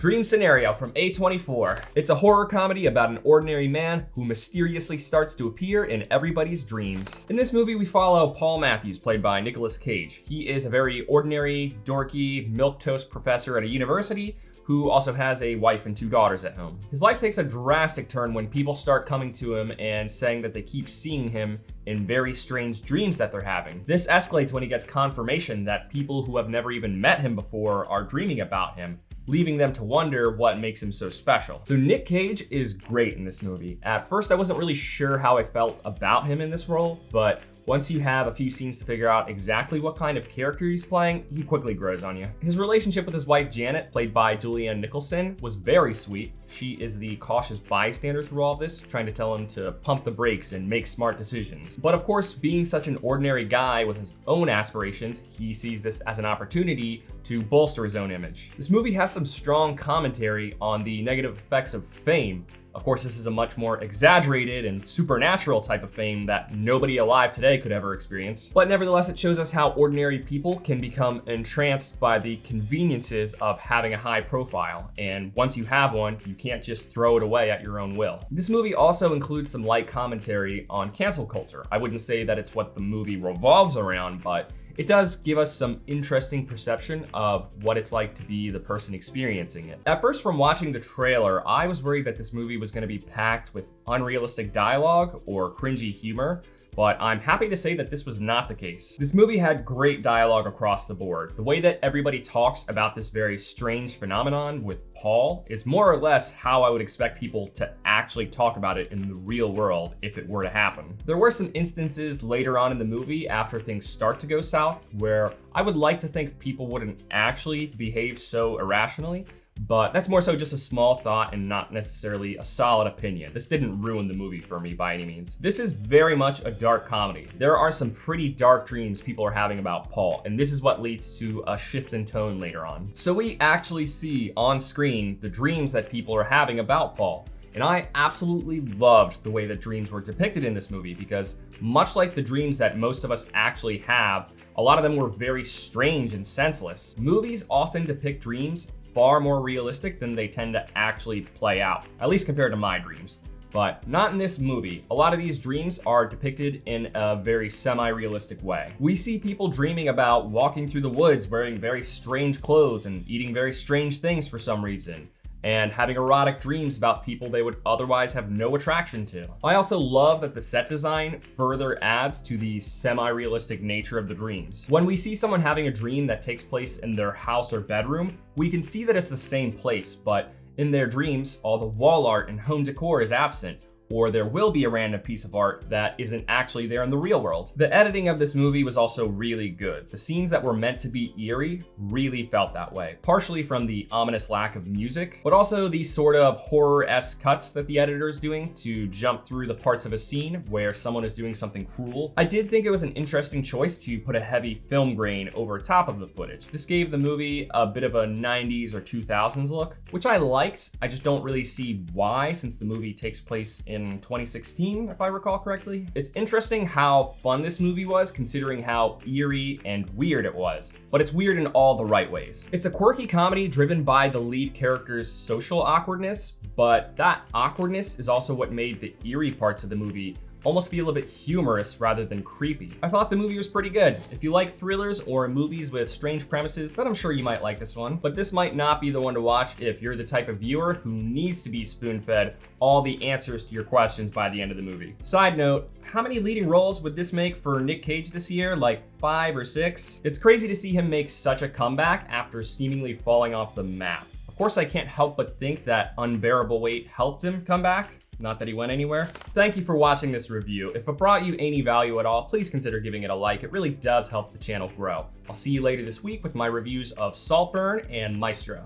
Dream Scenario from A24. It's a horror comedy about an ordinary man who mysteriously starts to appear in everybody's dreams. In this movie, we follow Paul Matthews, played by Nicolas Cage. He is a very ordinary, dorky, milquetoast professor at a university who also has a wife and 2 daughters at home. His life takes a drastic turn when people start coming to him and saying that they keep seeing him in very strange dreams that they're having. This escalates when he gets confirmation that people who have never even met him before are dreaming about him, leaving them to wonder what makes him so special. So Nick Cage is great in this movie. At first, I wasn't really sure how I felt about him in this role, but once you have a few scenes to figure out exactly what kind of character he's playing, he quickly grows on you. His relationship with his wife Janet, played by Julianne Nicholson, was very sweet. She is the cautious bystander through all of this, trying to tell him to pump the brakes and make smart decisions. But of course, being such an ordinary guy with his own aspirations, he sees this as an opportunity to bolster his own image. This movie has some strong commentary on the negative effects of fame. Of course, this is a much more exaggerated and supernatural type of fame that nobody alive today could ever experience. But nevertheless, it shows us how ordinary people can become entranced by the conveniences of having a high profile. And once you have one, you can't just throw it away at your own will. This movie also includes some light commentary on cancel culture. I wouldn't say that it's what the movie revolves around, but it does give us some interesting perception of what it's like to be the person experiencing it. At first, from watching the trailer, I was worried that this movie was going to be packed with unrealistic dialogue or cringy humor, but I'm happy to say that this was not the case. This movie had great dialogue across the board. The way that everybody talks about this very strange phenomenon with Paul is more or less how I would expect people to actually talk about it in the real world if it were to happen. There were some instances later on in the movie after things start to go south where I would like to think people wouldn't actually behave so irrationally, but that's more so just a small thought and not necessarily a solid opinion. This didn't ruin the movie for me by any means. This is very much a dark comedy. There are some pretty dark dreams people are having about Paul, and this is what leads to a shift in tone later on. So we actually see on screen the dreams that people are having about Paul. And I absolutely loved the way that dreams were depicted in this movie because much like the dreams that most of us actually have, a lot of them were very strange and senseless. Movies often depict dreams far more realistic than they tend to actually play out, at least compared to my dreams. But not in this movie. A lot of these dreams are depicted in a very semi-realistic way. We see people dreaming about walking through the woods wearing very strange clothes and eating very strange things for some reason, and having erotic dreams about people they would otherwise have no attraction to. I also love that the set design further adds to the semi-realistic nature of the dreams. When we see someone having a dream that takes place in their house or bedroom, we can see that it's the same place, but in their dreams, all the wall art and home decor is absent, or there will be a random piece of art that isn't actually there in the real world. The editing of this movie was also really good. The scenes that were meant to be eerie really felt that way, partially from the ominous lack of music, but also the sort of horror-esque cuts that the editor is doing to jump through the parts of a scene where someone is doing something cruel. I did think it was an interesting choice to put a heavy film grain over top of the footage. This gave the movie a bit of a 90s or 2000s look, which I liked. I just don't really see why, since the movie takes place in 2016, if I recall correctly. It's interesting how fun this movie was, considering how eerie and weird it was, but it's weird in all the right ways. It's a quirky comedy driven by the lead character's social awkwardness, but that awkwardness is also what made the eerie parts of the movie almost feel a bit humorous rather than creepy. I thought the movie was pretty good. If you like thrillers or movies with strange premises, then I'm sure you might like this one. But this might not be the one to watch if you're the type of viewer who needs to be spoon-fed all the answers to your questions by the end of the movie. Side note, how many leading roles would this make for Nick Cage this year? Like 5 or 6? It's crazy to see him make such a comeback after seemingly falling off the map. Of course, I can't help but think that Unbearable Weight helped him come back. Not that he went anywhere. Thank you for watching this review. If it brought you any value at all, please consider giving it a like. It really does help the channel grow. I'll see you later this week with my reviews of Saltburn and Maestro.